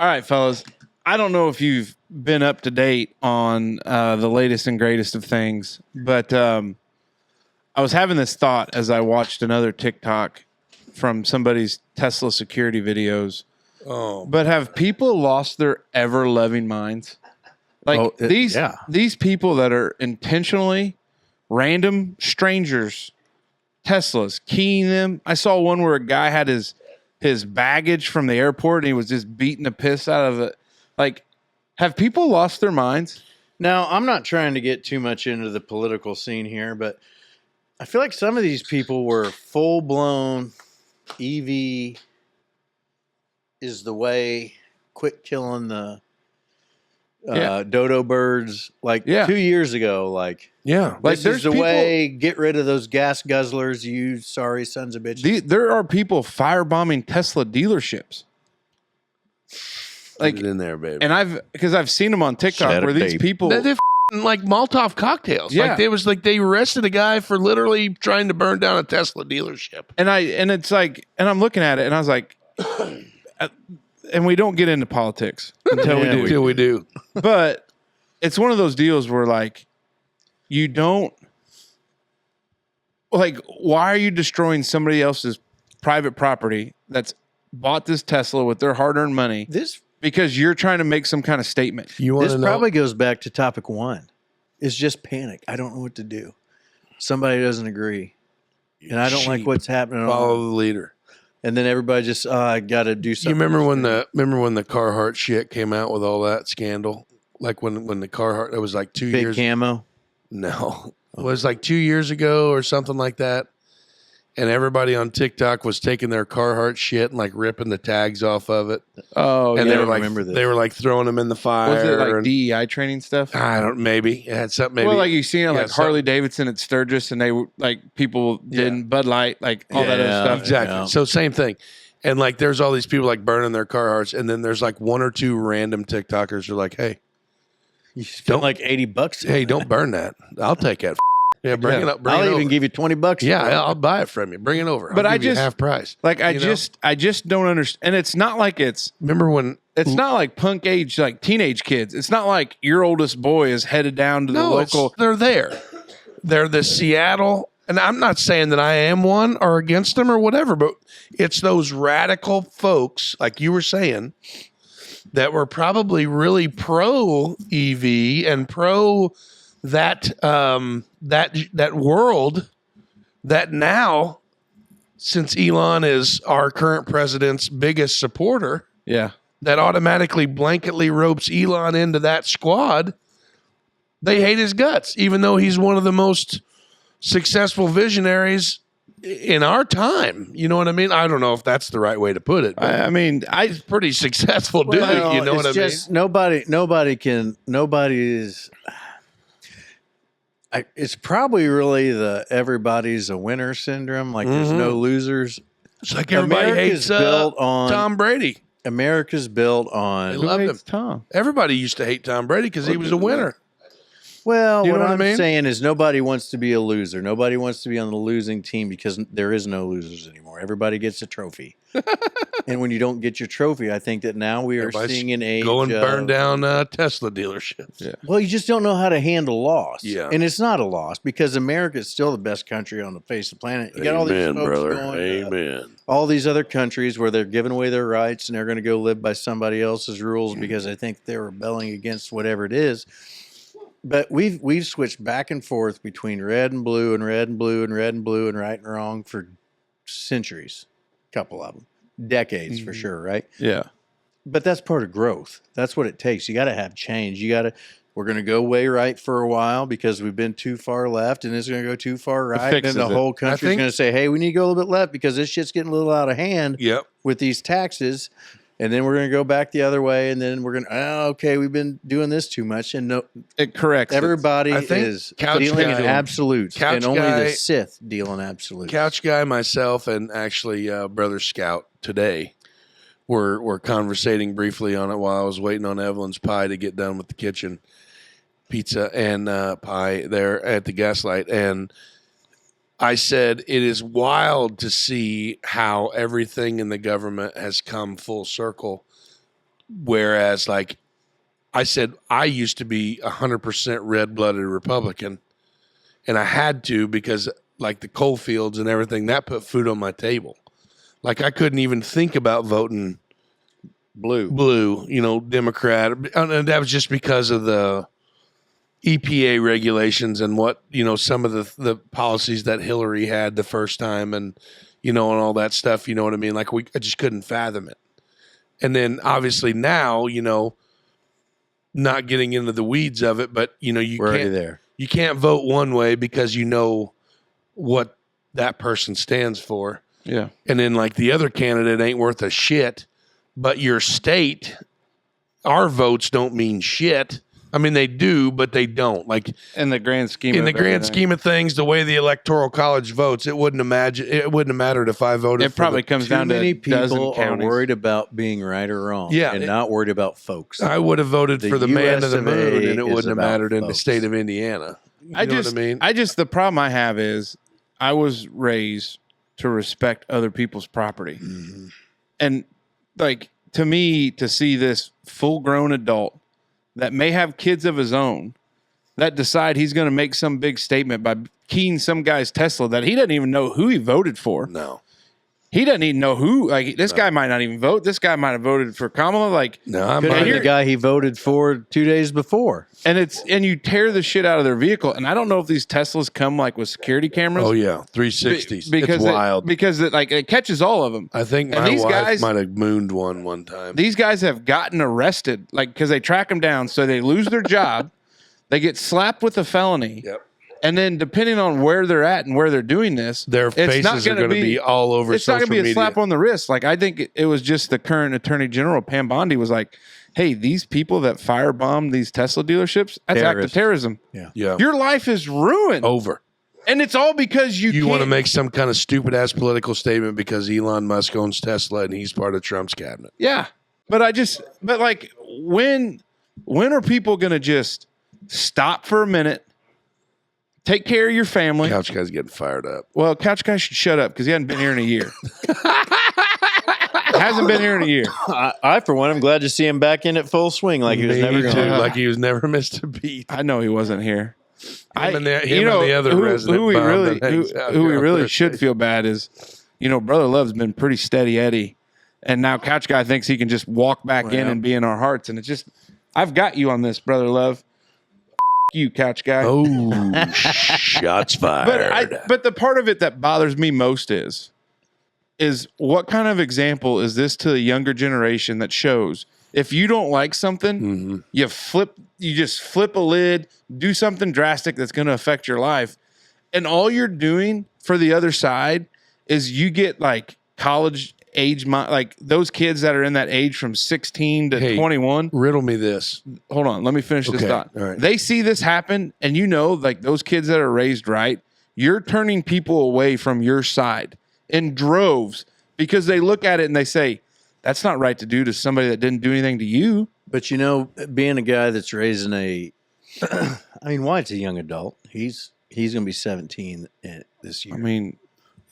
All right, fellas. I don't know if you've been up to date on the latest and greatest of things, but I was having this thought as I watched another TikTok from somebody's Tesla security videos. Oh, but have people lost their ever-loving minds? Like these people that are intentionally random strangers, Teslas, keying them. I saw one where a guy had his baggage from the airport and he was just beating the piss out of it. Like, have people lost their minds? Now, I'm not trying to get too much into the political scene here, but I feel like some of these people were full-blown EV is the way, quit killing the dodo birds like 2 years ago. Like, this is the way, get rid of those gas guzzlers, you sorry sons of bitches. There are people firebombing Tesla dealerships. like in there, baby. And I've seen them on TikTok where these people they're like Molotov cocktails. Yeah. Like they arrested a guy for literally trying to burn down a Tesla dealership. And I'm looking at it and I was like, and we don't get into politics until we do. But it's one of those deals where like you don't like, why are you destroying somebody else's private property that's bought this Tesla with their hard-earned money? Because you're trying to make some kind of statement. This probably goes back to topic one. It's just panic. I don't know what to do. Somebody doesn't agree. And I don't like what's happening. Follow the leader. And then everybody just, I got to do something. You remember when the Carhartt shit came out with all that scandal? Like when the Carhartt, it was like 2 years. Big camo? No. It was like 2 years ago or something like that. And everybody on TikTok was taking their Carhartt shit and like ripping the tags off of it. Oh, and yeah, they were like, they were like throwing them in the fire. Was it like DEI training stuff? I don't. Maybe it had something. Maybe. Well, like you seen it, like Harley Davidson at Sturgis, and they were like people did Bud Light, like all that other stuff. Exactly. Yeah. So same thing. And like, there's all these people like burning their Carhartts, and then there's like one or two random TikTokers who are like, "Hey, you spent like $80. Hey, don't burn that. I'll take that." Yeah, bring it up. I'll even give you $20. Yeah, I'll buy it from you. Bring it over. But I'll I give you just half price. Like I just don't understand. And it's not like it's. Remember when? It's not like punk age, like teenage kids. It's not like your oldest boy is headed down to the local. They're there. They're the Seattle. And I'm not saying that I am one or against them or whatever, but it's those radical folks, like you were saying, that were probably really pro EV and pro that that world that now, since Elon is our current president's biggest supporter, that automatically blanketly ropes Elon into that squad. They hate his guts, even though he's one of the most successful visionaries in our time. You know what I mean? I don't know if that's the right way to put it. I mean, he's pretty successful dude. You know what I mean? Nobody is. It's probably really the everybody's a winner syndrome. Like there's no losers. It's like everybody hates built on Tom Brady. America's built on. They love him. Tom. Everybody used to hate Tom Brady because he was a winner. Well, what I'm saying is nobody wants to be a loser. Nobody wants to be on the losing team because there is no losers anymore. Everybody gets a trophy. And when you don't get your trophy, I think that now we are seeing an age go and burn down Tesla dealerships. Yeah. Well, you just don't know how to handle loss. Yeah. And it's not a loss because America is still the best country on the face of the planet. You got all these folks going, all these other countries where they're giving away their rights and they're going to go live by somebody else's rules because they think they're rebelling against whatever it is. But we've switched back and forth between red and blue and red and blue and red and blue and right and wrong for centuries, a couple of them, decades for sure, right? Yeah. But that's part of growth. That's what it takes. You got to have change. We're going to go way right for a while because we've been too far left, and it's going to go too far right. And then the whole country's going to say, hey, we need to go a little bit left because this shit's getting a little out of hand with these taxes. And then we're going to go back the other way, and then we're going to, okay, we've been doing this too much. And no, it corrects. Everybody is dealing in absolutes, and only the Sith deal in absolutes. Couch Guy, myself, and actually Brother Scout today were conversating briefly on it while I was waiting on Evelyn's pie to get done with the kitchen pizza and pie there at the Gaslight. And I said, it is wild to see how everything in the government has come full circle Whereas, like I said, I used to be 100% red-blooded Republican, and I had to because, like, the coal fields and everything, that put food on my table. Like, I couldn't even think about voting blue, you know, Democrat. And that was just because of the EPA regulations and what, you know, some of the policies that Hillary had the first time and, you know, and all that stuff, you know what I mean? Like, I just couldn't fathom it. And then obviously now, you know, not getting into the weeds of it, but, you know, you can't vote one way because you know what that person stands for. Yeah. And then, like, the other candidate ain't worth a shit, but your state, our votes don't mean shit. I mean, they do, but they don't. Like, in the grand scheme of things, the way the Electoral College votes, it wouldn't have mattered if I voted. It probably comes down to many people are worried about being right or wrong, and not worried about folks. I would have voted for the man of the moon, and it wouldn't have mattered in the state of Indiana. You know what I mean? The problem I have is I was raised to respect other people's property, and like to me, to see this full-grown adult that may have kids of his own that decide he's going to make some big statement by keying some guy's Tesla that he doesn't even know who he voted for. No. He doesn't even know who. Like, this guy might not even vote. This guy might have voted for Kamala. Like, no, I'm the guy he voted for 2 days before. And you tear the shit out of their vehicle. And I don't know if these Teslas come like with security cameras. Oh yeah, 360s. It's wild because it catches all of them. I think my wife might have mooned one time. These guys have gotten arrested, like, because they track them down, so they lose their job, they get slapped with a felony. Yep. And then, depending on where they're at and where they're doing this, their faces are going to be all over social media. It's not going to be a slap on the wrist. Like, I think it was just the current Attorney General, Pam Bondi, was like, hey, these people that firebombed these Tesla dealerships, that's act of terrorism. Yeah. Your life is ruined. Over. And it's all because you want to make some kind of stupid-ass political statement because Elon Musk owns Tesla and he's part of Trump's cabinet. Yeah. But like, when are people going to just stop for a minute, take care of your family? Couch Guy's getting fired up. Well, Couch Guy should shut up because he hasn't been here in a year. Hasn't been here in a year. I, for one, am glad to see him back in at full swing like he was never gone. Like he was never missed a beat. I know he wasn't here. Him and the other resident who we really should feel bad is, Brother Love's been pretty steady Eddie, and now Couch Guy thinks he can just walk back in and be in our hearts, and it's just, I've got you on this, Brother Love. You, Couch Guy. Oh, shots fired. But the part of it that bothers me most is what kind of example is this to the younger generation that shows if you don't like something, you just flip a lid, do something drastic that's going to affect your life, and all you're doing for the other side is you get like college age, like those kids that are in that age from 16 to 21. Riddle me this. Hold on, let me finish this thought. All right. They see this happen, and like those kids that are raised right, you're turning people away from your side in droves because they look at it and they say, that's not right to do to somebody that didn't do anything to you. But being a guy that's raising Wyatt's a young adult. He's going to be 17 this year. I mean,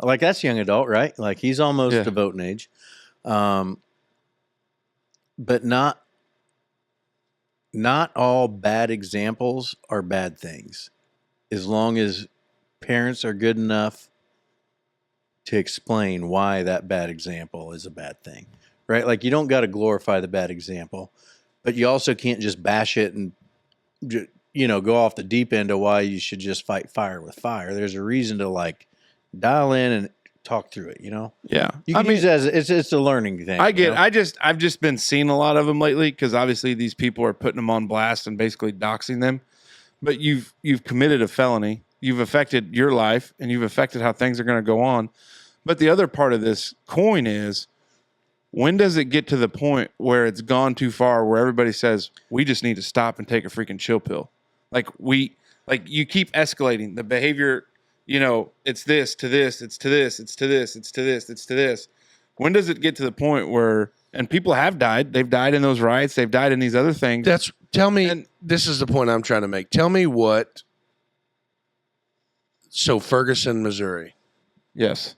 like, that's young adult, right? Like, he's almost to voting age. But not all bad examples are bad things, as long as parents are good enough to explain why that bad example is a bad thing, right? Like, you don't got to glorify the bad example, but you also can't just bash it and, go off the deep end of why you should just fight fire with fire. There's a reason to, like, dial in and talk through it, Yeah. You can use it as it's a learning thing. I get it. I've just been seeing a lot of them lately because obviously these people are putting them on blast and basically doxing them. But you've committed a felony. You've affected your life and you've affected how things are going to go on. But the other part of this coin is, when does it get to the point where it's gone too far where everybody says, we just need to stop and take a freaking chill pill? Like you keep escalating the behavior. It's this to this, it's to this, it's to this, it's to this, it's to this. When does it get to the point where, and people have died, they've died in those riots, they've died in these other things. This is the point I'm trying to make. Tell me so Ferguson, Missouri. Yes.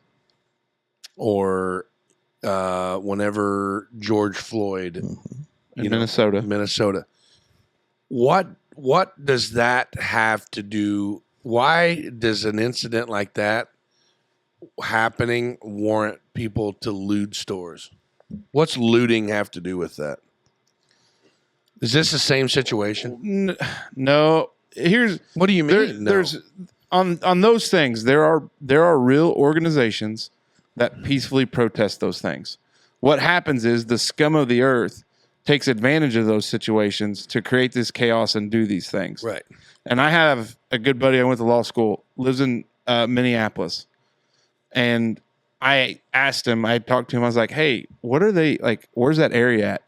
Or whenever George Floyd Minnesota. What does that have to do? Why does an incident like that happening warrant people to loot stores? What's looting have to do with that? Is this the same situation? No. What do you mean? There's on those things. There are real organizations that peacefully protest those things. What happens is the scum of the earth takes advantage of those situations to create this chaos and do these things. Right. And I have a good buddy I went to law school, lives in Minneapolis. And I asked him, I talked to him, I was like, hey, what are they, like, where's that area at?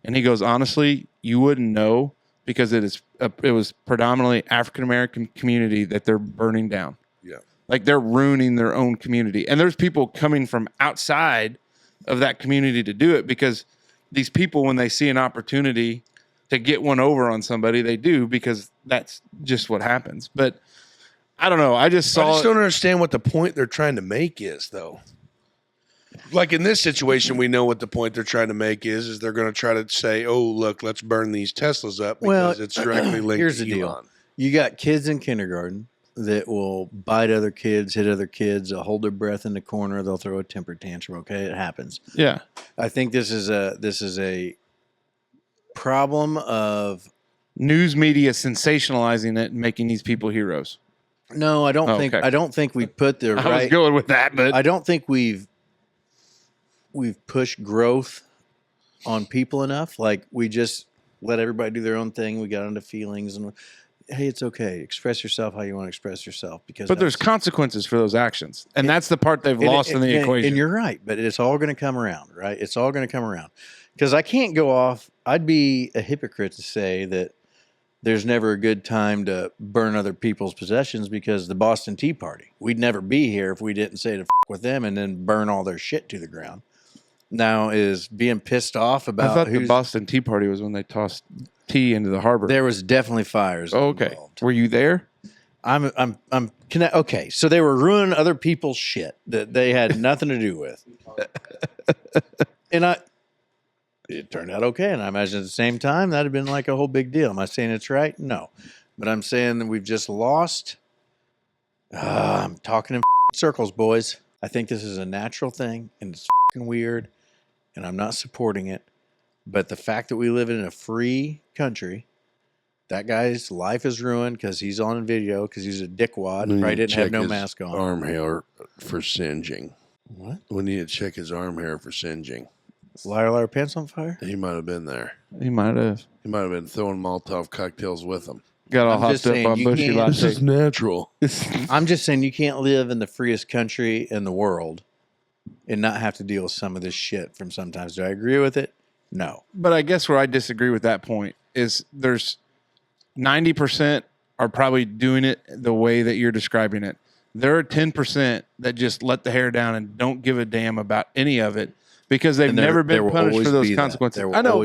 And he goes, honestly, you wouldn't know because it was predominantly African-American community that they're burning down. Yeah. Like they're ruining their own community. And there's people coming from outside of that community to do it because these people, when they see an opportunity to get one over on somebody, they do because that's just what happens. But I don't know. I just don't understand what the point they're trying to make is, though. Like in this situation, we know what the point they're trying to make is they're going to try to say, oh, look, let's burn these Teslas up because it's directly linked here's to the Elon. deal. You got kids in kindergarten that will bite other kids, hit other kids, they'll hold their breath in the corner, they'll throw a temper tantrum, okay? It happens. Yeah. I think this is a problem of news media sensationalizing it and making these people heroes. No, I don't think we put the right. I was going with that, but I don't think we've pushed growth on people enough. Like we just let everybody do their own thing. We got into feelings and hey, it's okay. Express yourself how you want to express yourself but there's consequences for those actions, and that's the part they've lost in the equation. And you're right, but it's all going to come around, right? It's all going to come around because I can't go off. I'd be a hypocrite to say that there's never a good time to burn other people's possessions because the Boston Tea Party. We'd never be here if we didn't say to f with them and then burn all their shit to the ground. Now is being pissed off about. I thought the Boston Tea Party was when they tossed tea into the harbor. There was definitely fires. Okay, involved. Were you there? Okay, so they were ruining other people's shit that they had nothing to do with, and it turned out okay. And I imagine at the same time that'd have been like a whole big deal. Am I saying it's right? No, but I'm saying that we've just lost. I'm talking in circles, boys. I think this is a natural thing, and it's weird, and I'm not supporting it. But the fact that we live in a free country, that guy's life is ruined because he's on video because he's a dickwad. Probably didn't have no mask on. Arm hair for singeing. What? We need to check his arm hair for singeing. Liar, liar, pants on fire? He might have been there. He might have. He might have been throwing Molotov cocktails with him. Got all hopped up on bushy latte. This is natural. I'm just saying you can't live in the freest country in the world and not have to deal with some of this shit from sometimes. Do I agree with it? No. But I guess where I disagree with that point is there's 90% are probably doing it the way that you're describing it. There are 10% that just let the hair down and don't give a damn about any of it because they've never been punished for those consequences. I know,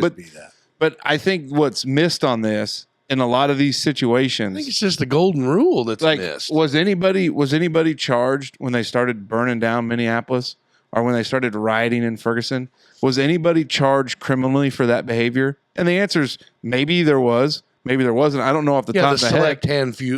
but I think what's missed on this in a lot of these situations, I think it's just the golden rule that's missed. Was anybody charged when they started burning down Minneapolis or when they started rioting in Ferguson? Was anybody charged criminally for that behavior? And the answer is maybe there was, maybe there wasn't. I don't know off the top of my head.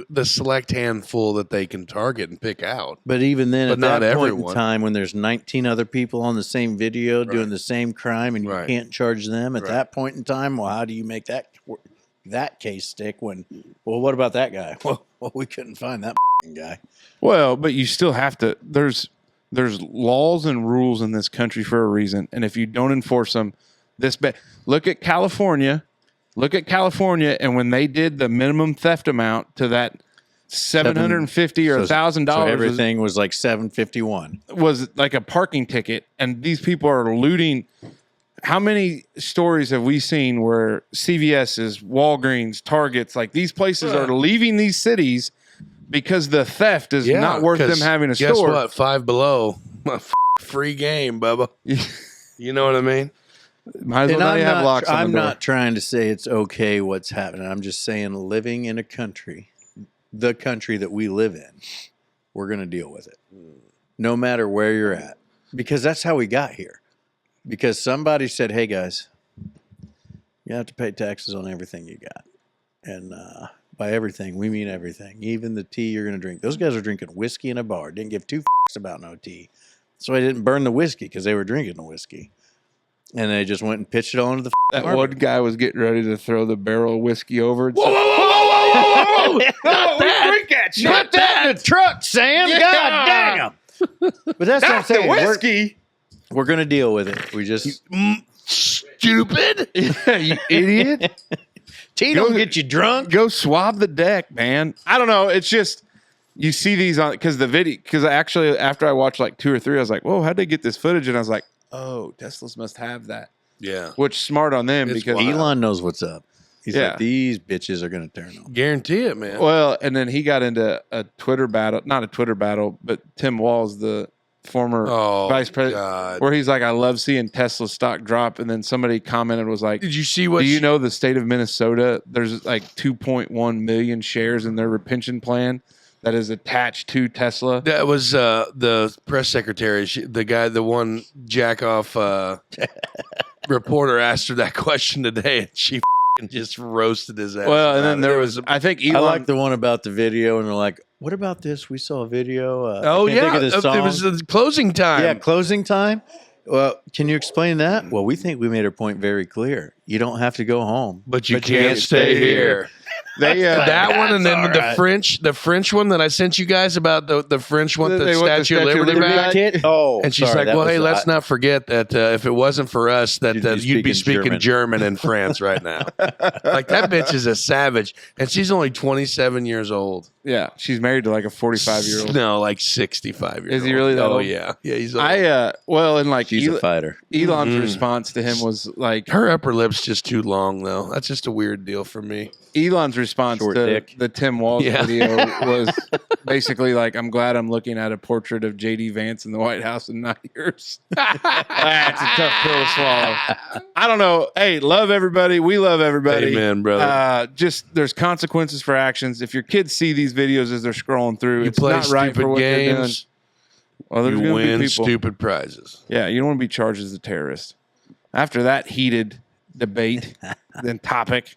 The select handful that they can target and pick out. But even then, at that point in time, when there's 19 other people on the same video doing the same crime, and you can't charge them at that point in time, well, how do you make that case stick? When, well, what about that guy? Well, we couldn't find that guy. Well, but you still have to. There's laws and rules in this country for a reason, and if you don't enforce them, look at California. Look at California, and when they did the minimum theft amount to that $750 or $1,000, so everything was like $751. Was like a parking ticket, and these people are looting. How many stories have we seen where CVS's, Walgreens, Targets, like these places are leaving these cities because the theft is not worth them having a store? Guess what? Five Below, free game, Bubba. You know what I mean? Might as well have locks on the door. I'm not trying to say it's okay what's happening. I'm just saying living in a country, the country that we live in, we're going to deal with it. No matter where you're at. Because that's how we got here. Because somebody said, hey, guys, You have to pay taxes on everything you got. And by everything, we mean everything. Even the tea you're going to drink. Those guys are drinking whiskey in a bar. Didn't give two fucks about no tea. So I didn't burn the whiskey because they were drinking the whiskey. And they just went and pitched it onto the That market. one guy was getting ready to throw the barrel of whiskey over. Whoa, whoa, whoa, whoa, whoa, whoa, whoa! Not that! Drink that shit. Put that in the truck, Sam. God damn. But that's what I'm saying. Whiskey. We're going to deal with it. We just... Stupid. Yeah, you idiot. Tea don't get you drunk. Go swab the deck, man. I don't know. It's just you see these on because actually after I watched like 2 or 3, I was like, whoa, how'd they get this footage? And I was like, oh, Teslas must have that. Yeah. Which smart on them because Elon knows what's up. He's like, these bitches are going to turn on. Guarantee it, man. Well, and then he got into a Twitter battle, not a Twitter battle, but Tim Walz, the former vice president, where he's like, I love seeing Tesla stock drop. And then somebody commented, was like, did you see what? Do you know the state of Minnesota? There's like 2.1 million shares in their pension plan that is attached to Tesla. That was the press secretary, the one jack off reporter asked her that question today, and she just roasted his ass. Well, and then there was, I think Elon. I like the one about the video, and they're like, what about this? We saw a video. Oh, yeah. It was the closing time. Yeah, closing time. Well, can you explain that? Well, we think we made our point very clear. You don't have to go home. But you can't stay here. They that one, and then the French one that I sent you guys about the French one, the Statue of Liberty back. Oh, and she's like, "Well, hey, let's not forget that if it wasn't for us, that you'd be speaking German in France right now." Like that bitch is a savage, and she's only 27 years old. Yeah, she's married to like a 45-year-old. No, like 65-year-old. Is he really that old? Oh yeah, he's old. And like she's a fighter. Elon's response to him was like, her upper lip's just too long, though. That's just a weird deal for me. Elon's response to the Tim Walz video was basically like, I'm glad I'm looking at a portrait of J.D. Vance in the White House and not yours. That's a tough pill to swallow. I don't know. Hey, love everybody. We love everybody. Amen, brother. Just there's consequences for actions. If your kids see these videos as they're scrolling through, it's play not right for what they're doing. Well, there's you win be people. Stupid prizes. Yeah, you don't want to be charged as a terrorist. After that heated debate, then topic.